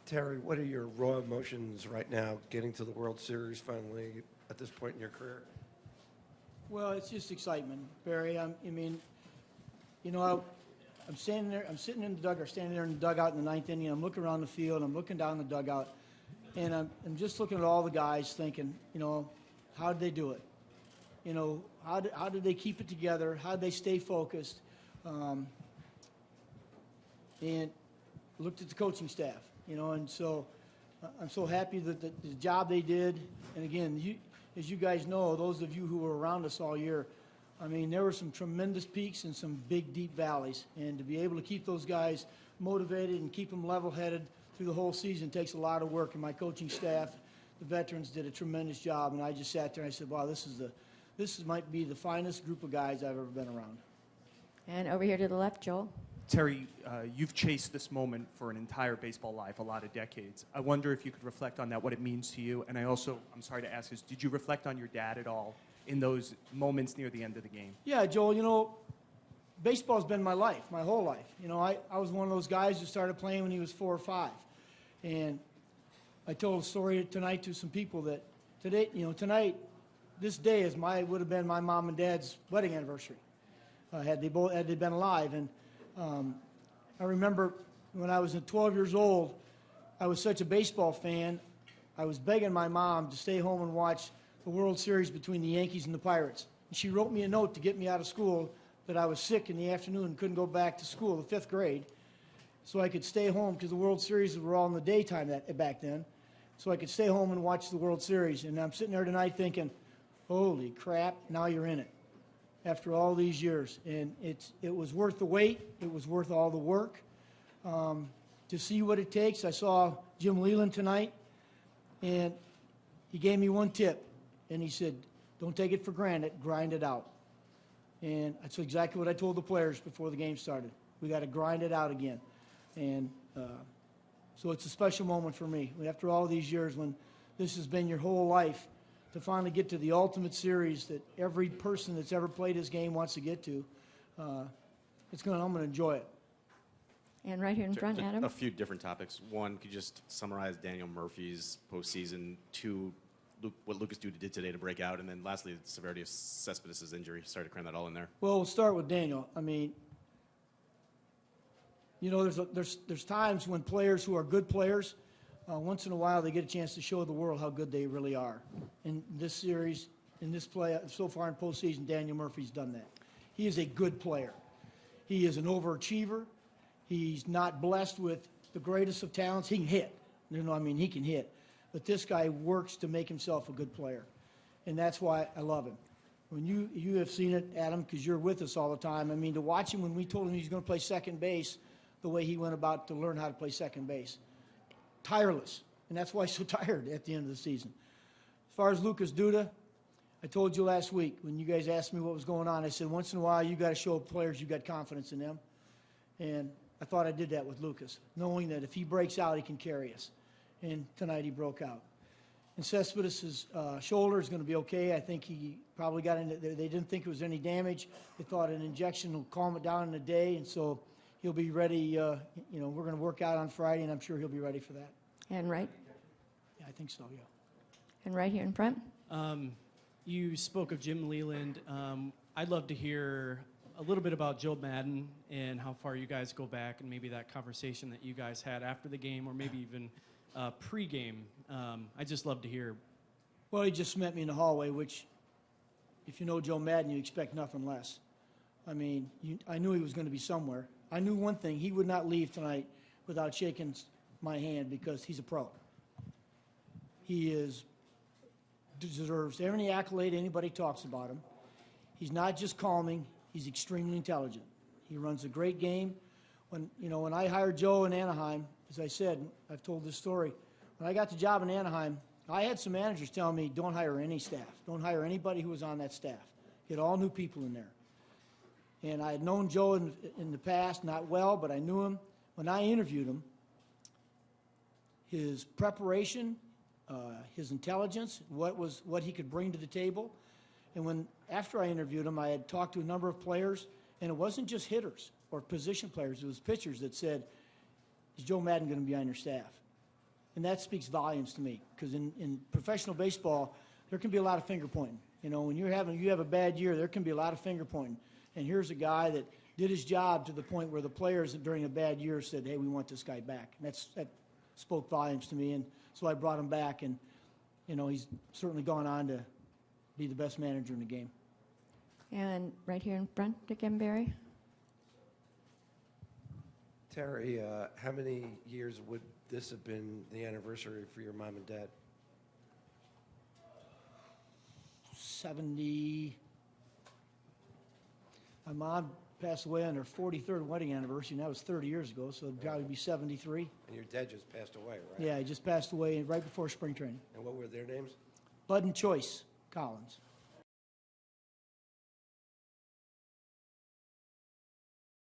Terry, what are your raw emotions right now getting to the World Series finally at this point in your career? Well, it's just excitement, Barry. I'm standing there, I'm sitting in the dugout, standing there in the dugout in the ninth inning. I'm looking around the field, I'm looking down the dugout, and I'm just looking at all the guys thinking, how did they do it? How did they keep it together? How did they stay focused? And looked at the coaching staff, and so I'm so happy that the job they did. And again, as you guys know, those of you who were around us all year, I mean, there were some tremendous peaks and some big, deep valleys. And to be able to keep those guys motivated and keep them level-headed through the whole season takes a lot of work. And my coaching staff, the veterans, did a tremendous job. And I just sat there and I said, wow, this might be the finest group of guys I've ever been around. And over here to the left, Joel. Terry, you've chased this moment for an entire baseball life, a lot of decades. I wonder if you could reflect on that, what it means to you. And I'm sorry to ask this, did you reflect on your dad at all in those moments near the end of the game? Yeah, Joel, baseball's been my life, my whole life. I was one of those guys who started playing when he was 4 or 5. And I told a story tonight to some people that tonight, this day would have been my mom and dad's wedding anniversary, had they been alive. And I remember when I was 12 years old, I was such a baseball fan, I was begging my mom to stay home and watch the World Series between the Yankees and the Pirates. And she wrote me a note to get me out of school that I was sick in the afternoon and couldn't go back to school, the 5th grade, so I could stay home because the World Series were all in the daytime back then, so I could stay home and watch the World Series. And I'm sitting there tonight thinking, holy crap, now you're in it after all these years. And it was worth the wait. It was worth all the work to see what it takes. I saw Jim Leyland tonight, and he gave me one tip, and he said, don't take it for granted, grind it out. And that's exactly what I told the players before the game started. We got to grind it out again. And so it's a special moment for me. After all these years, when this has been your whole life, to finally get to the ultimate series that every person that's ever played this game wants to get to, I'm going to enjoy it. And right here in front, Adam. A few different topics. One, could you just summarize Daniel Murphy's postseason? 2, what Lucas Duda did today to break out, and then lastly, the severity of Cespedes' injury. Sorry to cram that all in there. Well, we'll start with Daniel. I mean, there's times when players who are good players, once in a while they get a chance to show the world how good they really are. In this series, in this play, so far in postseason, Daniel Murphy's done that. He is a good player. He is an overachiever. He's not blessed with the greatest of talents. He can hit. He can hit. But this guy works to make himself a good player. And that's why I love him. When you have seen it, Adam, because you're with us all the time, to watch him when we told him he's going to play second base, the way he went about to learn how to play second base. Tireless. And that's why he's so tired at the end of the season. As far as Lucas Duda, I told you last week when you guys asked me what was going on, I said once in a while you got to show players you got confidence in them. And I thought I did that with Lucas, knowing that if he breaks out, he can carry us. And tonight he broke out. And Cespedes' shoulder is going to be okay. I think he probably got in. They didn't think it was any damage. They thought an injection will calm it down in a day, and so he'll be ready. We're going to work out on Friday, and I'm sure he'll be ready for that. And right? Yeah, I think so, yeah. And right here in front? You spoke of Jim Leyland. I'd love to hear a little bit about Joe Madden and how far you guys go back, and maybe that conversation that you guys had after the game, or maybe even pre-game. I'd just love to hear. Well, he just met me in the hallway, which, if you know Joe Madden, you expect nothing less. I knew he was going to be somewhere. I knew one thing: he would not leave tonight without shaking my hand, because he's a pro. He deserves every accolade anybody talks about him. He's not just calming; he's extremely intelligent. He runs a great game. When I hired Joe in Anaheim, as I said, I've told this story. When I got the job in Anaheim, I had some managers tell me, don't hire any staff. Don't hire anybody who was on that staff. Get all new people in there. And I had known Joe in the past, not well, but I knew him. When I interviewed him, his preparation, his intelligence, what he could bring to the table. And after I interviewed him, I had talked to a number of players, and it wasn't just hitters or position players. It was pitchers that said, is Joe Madden going to be on your staff? And that speaks volumes to me, because in professional baseball, there can be a lot of finger pointing. You know, when you have a bad year, there can be a lot of finger pointing. And here's a guy that did his job to the point where the players during a bad year said, hey, we want this guy back. And that spoke volumes to me, and so I brought him back. And, you know, he's certainly gone on to be the best manager in the game. And right here in front again, Barry. Terry, how many years would this have been the anniversary for your mom and dad? 70. My mom passed away on her 43rd wedding anniversary, and that was 30 years ago, so it'd probably be 73. And your dad just passed away, right? Yeah, he just passed away right before spring training. And what were their names? Bud and Choice Collins.